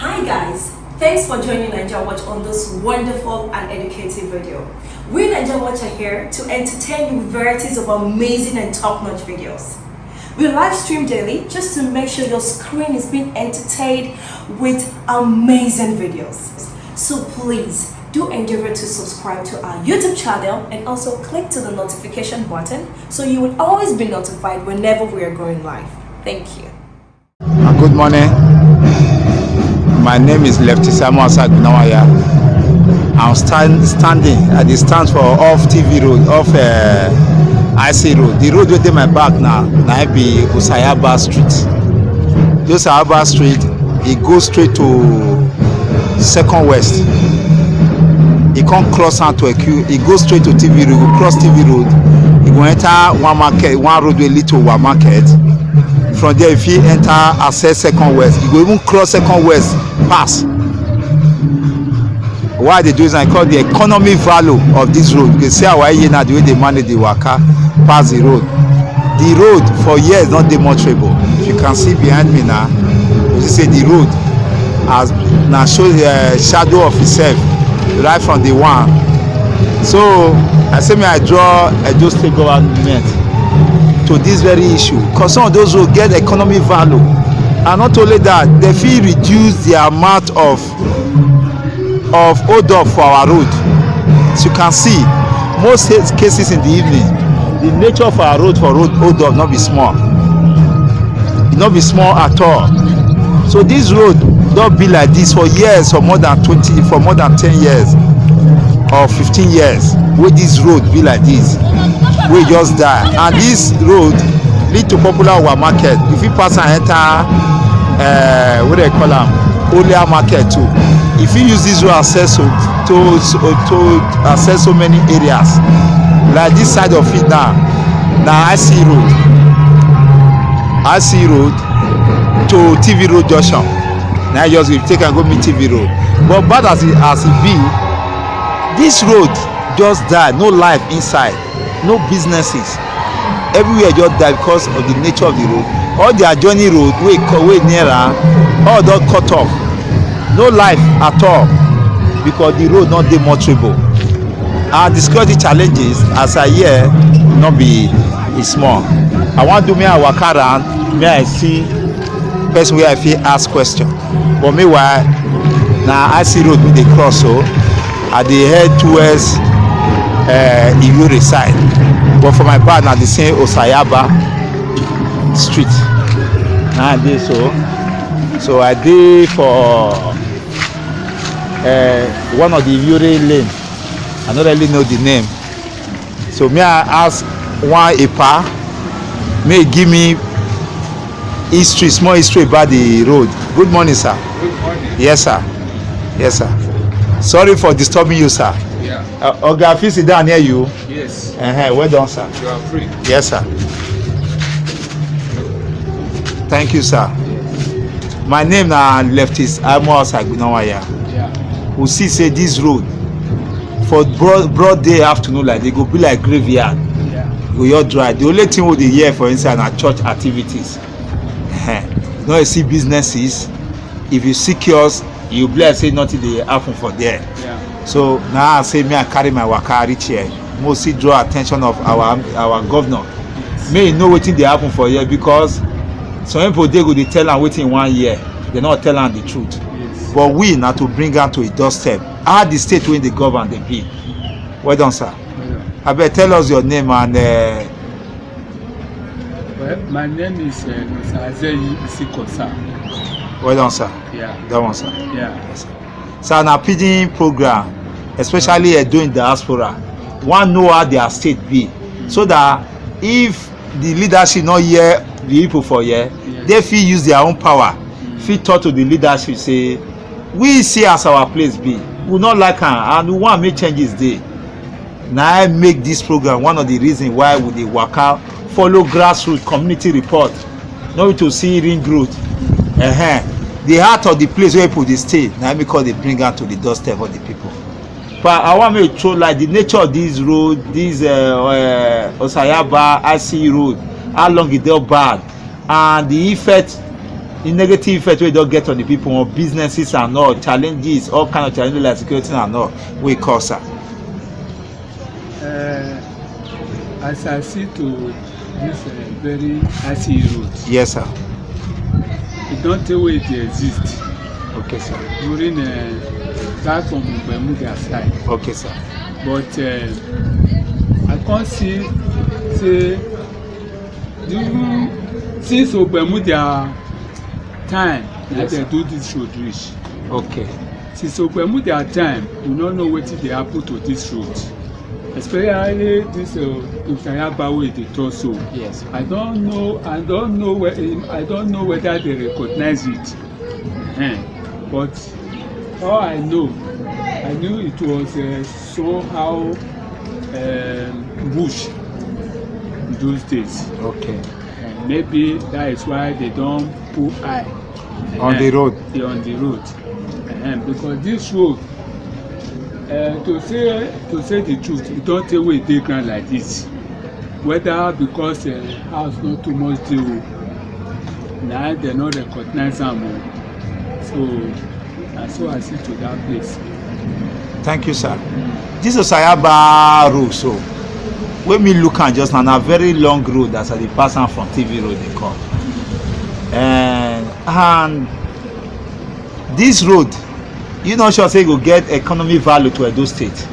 Hi guys, thanks for joining NIGERIAN Watch on this wonderful and educative video. We NIGERIAN Watch are here to entertain you with varieties of amazing and top-notch videos. We live stream daily just to make sure your screen is being entertained with amazing videos. So please do endeavor to subscribe to our YouTube channel and also click to the notification button so you will always be notified whenever we are going live. Thank you. Good morning. My name is Lefty Samuel Sagbinawaya. I'm standing at the stand for off TV road, off IC road. The road within my back now be Nosayaba Street. Nosayaba Street, it goes straight to Second West. It can't cross out to a queue. It goes straight to TV road. You cross TV road. You go enter one market, one roadway lead to one market. From there, if you enter access Second West, you go even cross Second West pass. Why they do is I call the economy value of this road. You can see how now the way they manage the waka pass the road. The road for years not demonstrable. If you can see behind me now, you see the road has now shows the shadow of itself right from the one. So I say me I draw Edo State Government to this very issue because some of those roads get economic value, and not only that, they feel reduce the amount of hold up for our road. As you can see, most cases in the evening, the nature of our road for road hold up not be small. It not be small at all. So this road don't be like this for years, for more than 20, for more than 10 years or 15 years. Where this road be like this, we just die. And this road lead to popular our market. If you pass and enter what they call them, Olia market too. If you use this road access to access so many areas, like this side of it now IC road to TV road junction. Now you just take and go meet TV road. But bad as it be, this road just die. No life inside, no businesses. Everywhere just die because of the nature of the road. All the adjoining road way nearer, all that cut off. No life at all because the road not demonstrable. And the security challenges as I hear not be small. I want to do me a walk around, may I see person where I feel ask question. But meanwhile, now I see road with the cross so at the head towards Iwere side. But for my part now the same Nosayaba street. Now I did so I did for one of the Iwere lane. I don't really know the name. So may I ask one EPA may give me history, small history about the road. Good morning, sir. Good morning. Yes, sir. Yes, sir. Sorry for disturbing you, sir. Yeah. Oga, if you sit down near you. Yes. Well done, sir. You are free. Yes, sir. Thank you, sir. My name now Lefty Samuel Sagbinawaya. Yeah. We see say this road for broad day afternoon like they go be like graveyard. Yeah. We all dry. The only thing we dey hear for inside are church activities. You know, you see businesses. If you see kiosks, you bless say nothing dey happen for there. Yeah. So now I say me I carry my waka reach here. Mostly draw attention of our governor. May you know wetin dey happen for here because some people dey go dey tell am wetin 1 year. They not tell am the truth. Yes. But we na to bring am to a doorstep. How the state wey dey govern dey be. Well done, sir. Abeg tell us your name and. Well, my name is Nosayaba. Well done, sir. Yeah. That one, sir. Yeah. Yes, sir. So na pidgin program, especially doing diaspora, one know how their state be, so that if the leadership not hear the people for here, yes, they fit use their own power, fit talk to the leadership say, we see as our place be, we not like am and we want make changes there. Now I make this program one of the reasons why we dey waka follow grassroots community report, not to see ring road. The heart of the place where people dey stay na because they bring am to the doorstep of the people. But I want me to show like the nature of this road, this Nosayaba IC road, how long it dey bad, and the effect the negative effect we don't get on the people, on businesses and all, challenges, all kind of challenges like security and all, we cause, sir? As I see to this very icy road. Yes, sir. It don't tell where it exists. Okay, sir. During that from Bermuda side. Okay, sir. But I can't see say since Bermuda time that they do this road reach. Okay. Since Bermuda time, we don't know what they happen to this road. Especially this Nosayaba way they talk so. Yes. I don't know whether they recognize it. But all I knew it was somehow bush in those days. Okay. And maybe that is why they don't put eye On the road. On the road. Because this road, to say the truth, it don't tell where they ground like this. Whether because house not too much deal, now they not recognize them. So I see to that place. Thank you, sir. This is Nosayaba road, so when me look at just now, a very long road that's at the passing from TV road they come. And this road, you not sure say go get economic value to Edo State.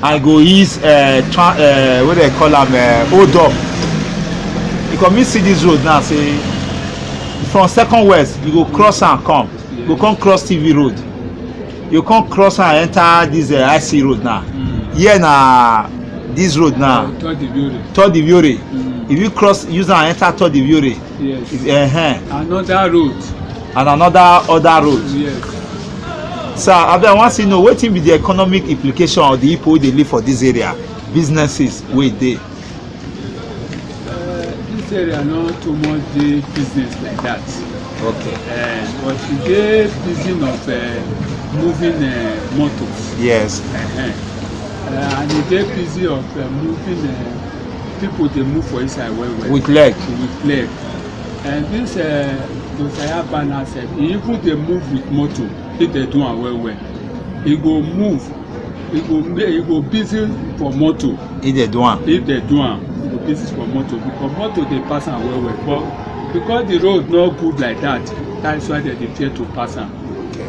I go ease what they call them hold up. Because me see this road now, say from Second West you go cross and come. You go come cross TV road. You come cross and enter this IC road now. Here na this road now. Third Diviore. If you cross, use and enter Third Diviore. Yes. Another road. And other road. Yes. Sir, I want to know what be the economic implication of the people they live for this area, businesses where they. This area not too much the business like that. Okay. But they busy of moving motors. Yes. And they busy of moving people they move for inside well. With leg. With leg. And this Nosayaba now said, even they move with motor, if they do it well. He go move, he go busy for motor. If they do it. He go busy for motor because motor they pass am well. But because the road not good like that, that's why they fear to pass am. Okay.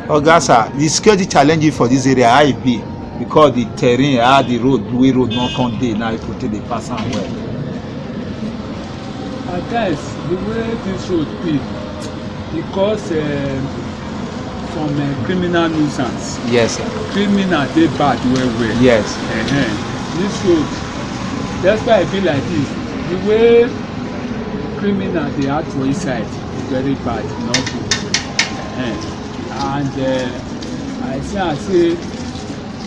Okay, sir, the security challenges for this area how it be because the terrain, the road not come dey now people take the pass am well. At times, the way this road be, because some criminal nuisance. Yes, sir. Criminal dey bad well. Yes. This road, that's why I feel like this. The way criminal dey act for inside is very bad, not good. And I say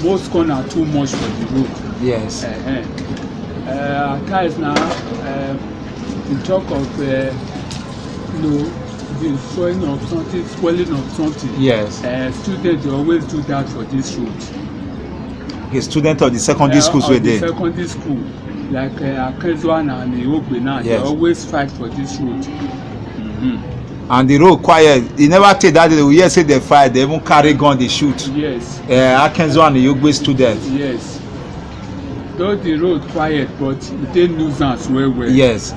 most corner too much for the road. Yes. At times now, in talk of the destroying of something, spoiling of something. Yes. Students they always do that for this road. Okay, student of the secondary schools were there. Secondary school, like Akezwan and Iogbe now, yes. They always fight for this road. And the road quiet. They never take that. They will hear say they fight. They even carry gun. They shoot. Yes. Akezwan and Iogbe students. Yes. Though the road quiet, but it dey nuisance well. Yes.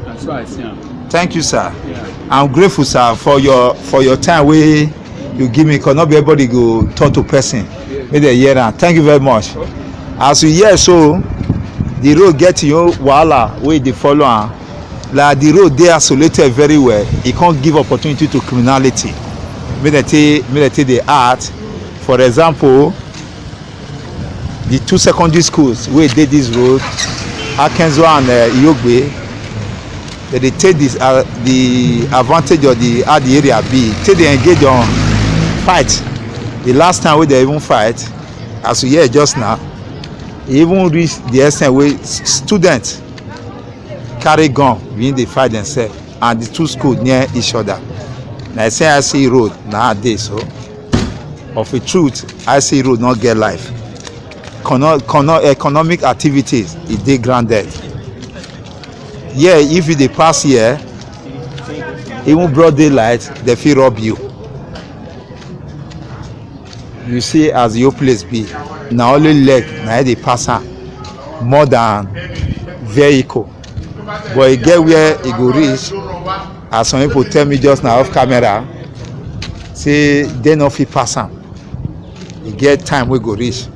That's why I see am. Thank you, sir. Yeah. I'm grateful, sir, for your time wey you give me. Cause not be everybody go talk to person. Yes. May they hear am. Thank you very much. Okay. As you hear so, the road get your wahala wey dey follow am. Like the road dey isolated very well. E can't give opportunity to criminality. May they take the art. For example, the two secondary schools wey dey this road, Akezwan and Iogbe, they take this the advantage of the how the area be. Take they engage on fight. The last time wey they even fight, as we hear just now, e even reach the extent wey students carry gun begin dey fight themselves, and the two schools near each other. Na IC road nowadays, so of a truth, IC road not get life. Economic activities e dey grounded. Yeah, if you dey pass here, even broad daylight they fit rob you. You see as your place be, na only leg na dey pass am more than vehicle, but e get where e go reach, as some people tell me just now off camera, say they no fit pass am. E get time wey go reach.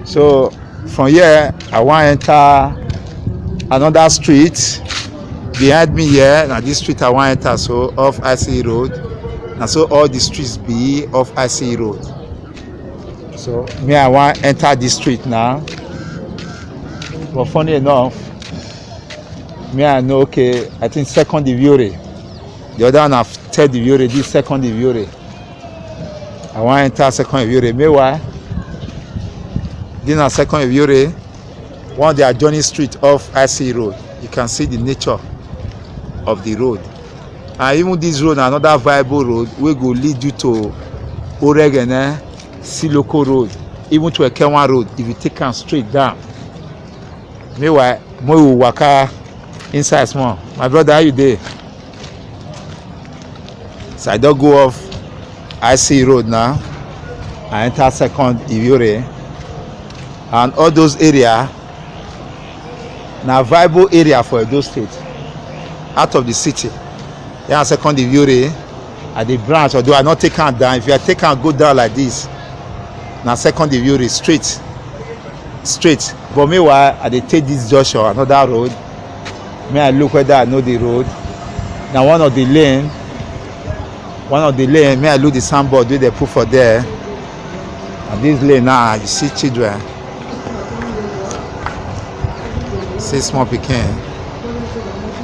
So from here I wan enter another street behind me here. Na this street I wan enter, so off ICE road. Na so all the streets be off ICE road. So me I wan enter this street now, but funny enough, me I know, okay, I think second Iviore, the other one na third Iviore, this second Iviore. I wan enter second Iviore. Meanwhile, this na second Iviore, one of the adjoining street off ICE road. You can see the nature of the road. And even this road na another viable road wey go lead you to Oregene, Siloko road, even to Ekenwa road if you take am straight down. Meanwhile, mo will waka inside small. My brother, how you dey? So I don go off IC road now. I enter second Iviore, and all those area na viable area for Edo State, out of the city. Yeah, second Iviore at the branch, although I not take am down. If you take am go down like this, na second Iviore straight. But meanwhile, I dey take this junction, another road. May I look whether I know the road. Now one of the lane, may I look the signboard wey they put for there. And this lane now, you see children, see small pikin.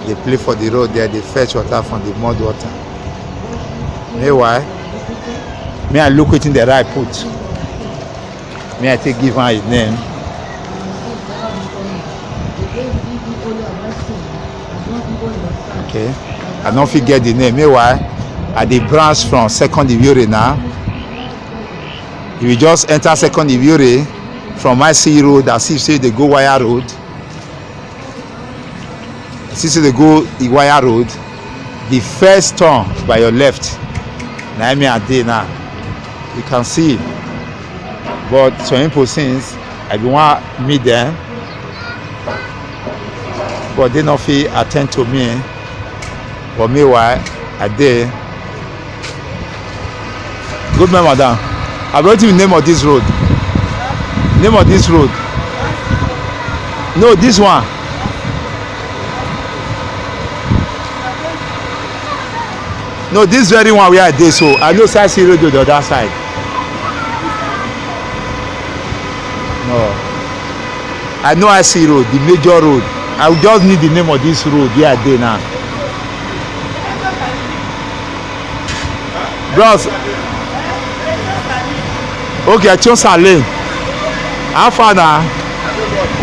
They play for the road there, they fetch water from the mud water. Meanwhile, may I look wetin the right put. May I take give am his name. Okay, I don't forget the name. Meanwhile, at the branch from second Iviore now, if you just enter second Iviore from IC road, as if say they go wire road. Since they go Iwaya road, the first turn by your left, na me a dey now. You can see, but some people since I be want meet them, but they no fit attend to me. But meanwhile, I dey. Good man, madam. I brought you the name of this road. Name of this road. No, this one. No, this very one where I dey, so I know side see road to the other side. No, I know I see road, the major road. I will just need the name of this road where I dey now. Bros, okay, Chonsa Lane. How far now?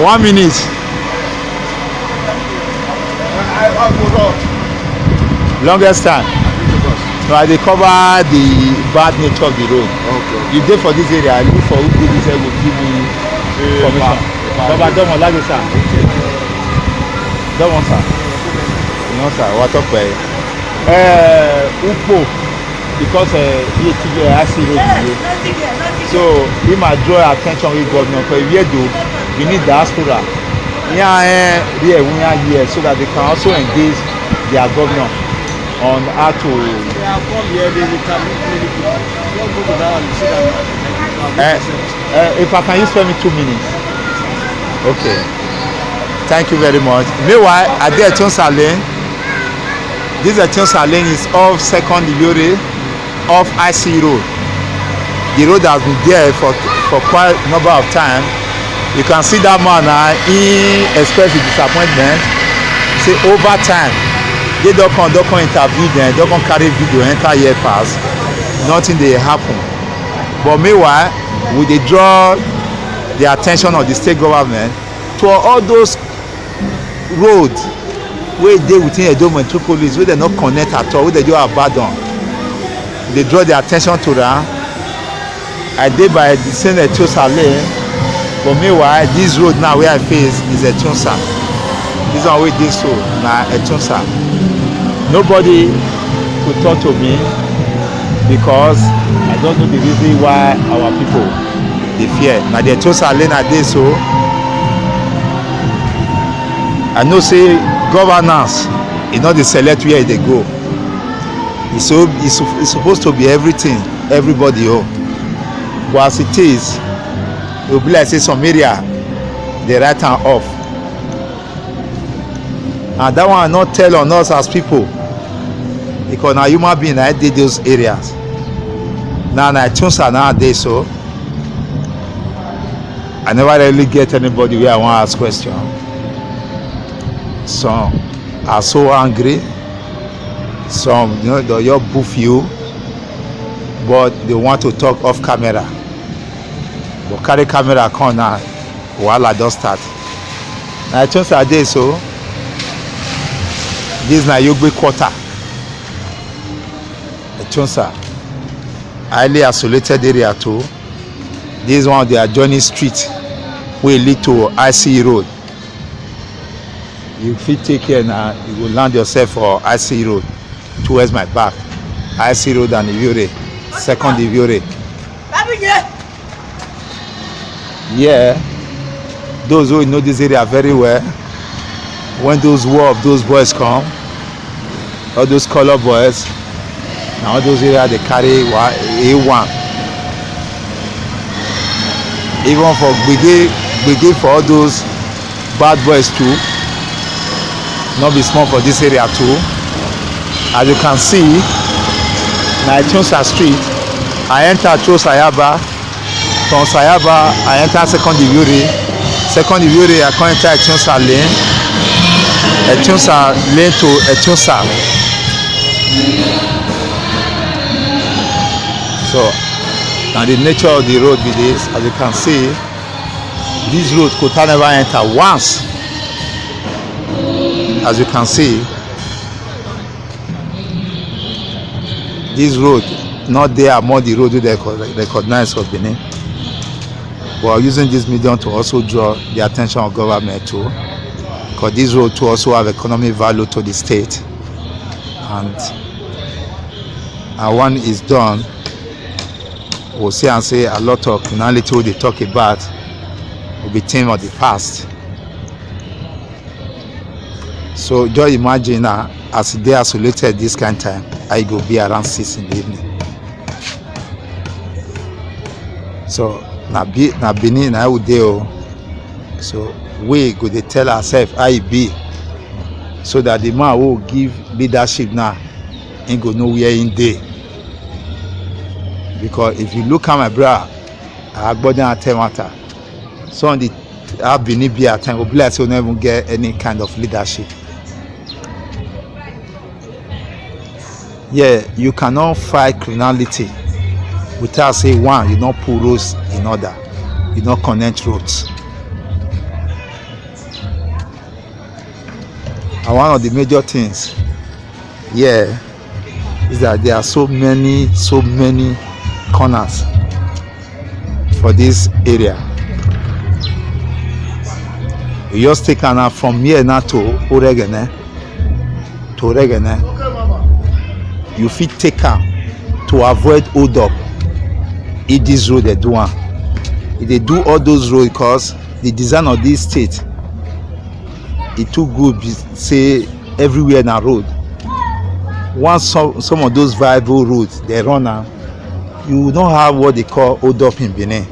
1 minute. Longest time. No, I dey cover the bad nature of the road. Okay. You dey for this area, I look for who go this area go give me information. Baba Domo Lage sir. Domo sir. No sir, what up Upo, because I see road here. So he might draw attention with government for Edo, we need diaspora. Here, so that they can also engage their governor on how to if I can you spend me 2 minutes. Okay, thank you very much. Meanwhile, I did Chonsa Lane. This Chonsa Lane is off second Iviore, off IC road. The road has been there for quite a number of time. You can see that man he expressed his disappointment. Say over time they don't come interview them, don't come carry video enter here pass, nothing dey happen. But meanwhile, we dey draw the attention of the state government to all those roads wey dey within Edo metropolis wey dem no connect at all, wey dem just abandon. They draw the attention to that. I dey by the same Chonsa Lane, but meanwhile this road now wey I face is Chonsa. This one wey dey so na Chonsa. nobody to talk to me because I don't know the reason why our people they fear. Now they chose Alena day so I know say governance is not the select where they go. It's supposed to be everything, everybody oh. But as it is, it will be like say some area they write hand off. And that one not tell on us as people. Because now human being I did those areas. Now I choose nowadays so I never really get anybody where I want to ask question. Some are so angry. Some they'll boof you, but they want to talk off camera. But carry camera come now, while I just start. Now I choose nowadays so this is na Yogbe quarter. Chonsa, highly isolated area too. This is one of the adjoining streets wey lead to IC road. You fit take care now, you will land yourself for IC road towards my back. IC road and Iviore, second Iviore. Yeah, those who know this area very well, when those war of those boys come, all those color boys, now all those areas they carry A1. Even for Gbege for all those bad boys too. Not be small for this area too. As you can see, na Chonsa Street, I enter Nosayaba. From Nosayaba, I enter Second Iviore. Second Iviore, I come enter Chonsa Lane. Chonsa Lane to Chonsa. So, now the nature of the road be this. As you can see, this road could never enter once. As you can see, this road not there among the road they recognize of Benin. We are using this medium to also draw the attention of government too, because this road to also have economic value to the state, and one is done. We'll see and say a lot of criminality they talk about will be thing of the past. So just imagine as they isolated this kind of time, I go be around 6 in the evening. So na Benin I would do. So we go they tell ourselves how it be, so that the man who give leadership now ain't go nowhere in day. Because if you look at my brother, I got down at matter. So on the Benin be at time, will be like so never get any kind of leadership. Yeah, you cannot fight criminality without say one, you don't put roads in order, you don't connect roads. And one of the major things, yeah, is that there are so many corners for this area. You just take an from here now to Oregone. You fit take her to avoid hold up. If this road they do if they do all those roads, because the design of this state it too good say everywhere in a road. Once some of those viable roads they run now, you don't have what they call hold up in Benin.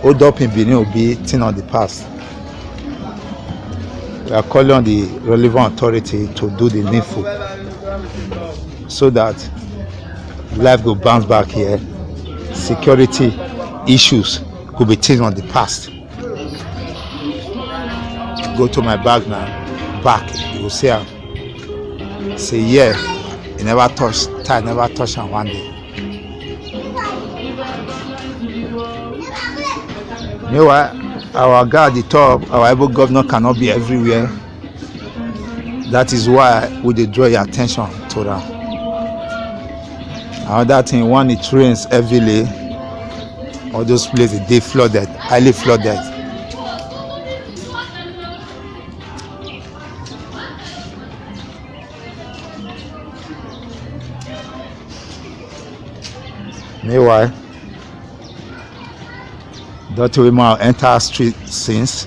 Hold up in Benin will be thing of the past. We are calling on the relevant authority to do the needful so that life will bounce back here. Security issues could be things on the past. Go to my bag now, back, you will see say yeah, you never touch, tie never touch on one day. You know what? Our guy at the top, our able governor cannot be everywhere. That is why we dey draw your attention to that. Another thing, when it rains heavily, all those places they flooded, highly flooded. Meanwhile, Dr. Wima enter street scenes.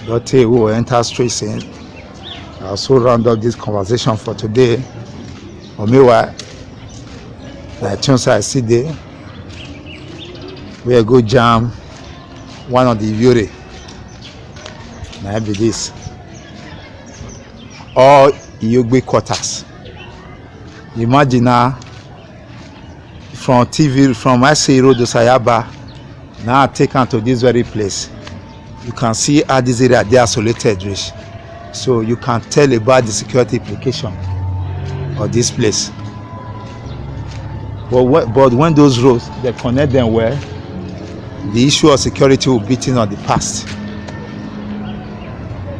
Dr. who will enter street scenes. I also round up this conversation for today. Or meanwhile, the tunes I see there, we go jam one of the Yuri. Now be this. All Yogbe quarters. Imagine now from TV, from I say Road Nosayaba, now taken to this very place. You can see how this area they are isolated rich. So you can tell about the security implication of this place. But when those roads they connect them well, the issue of security will be beaten on the past.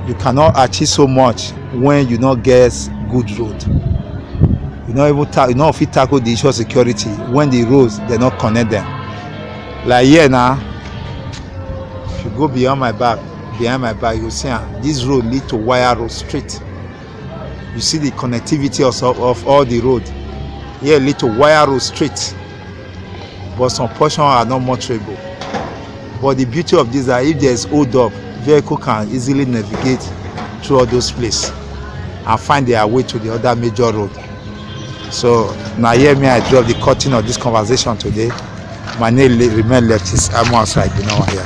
You cannot achieve so much when you not get good road. You not even fit tackle the issue of security when the roads they not connect them. Like here now, if you go behind my back, you see this road lead to wire road straight. You see the connectivity of all the road. Here lead to wire road straight. But some portions are not motorable. But the beauty of this is that if there is hold up, vehicle can easily navigate through all those places and find their way to the other major road. So now here me I drop the curtain of this conversation today. My name remain leftist. I'm outside, you know here.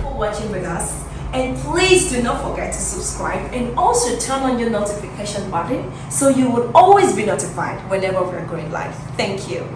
For watching with us, and please do not forget to subscribe and also turn on your notification button so you will always be notified whenever we're going live. Thank you.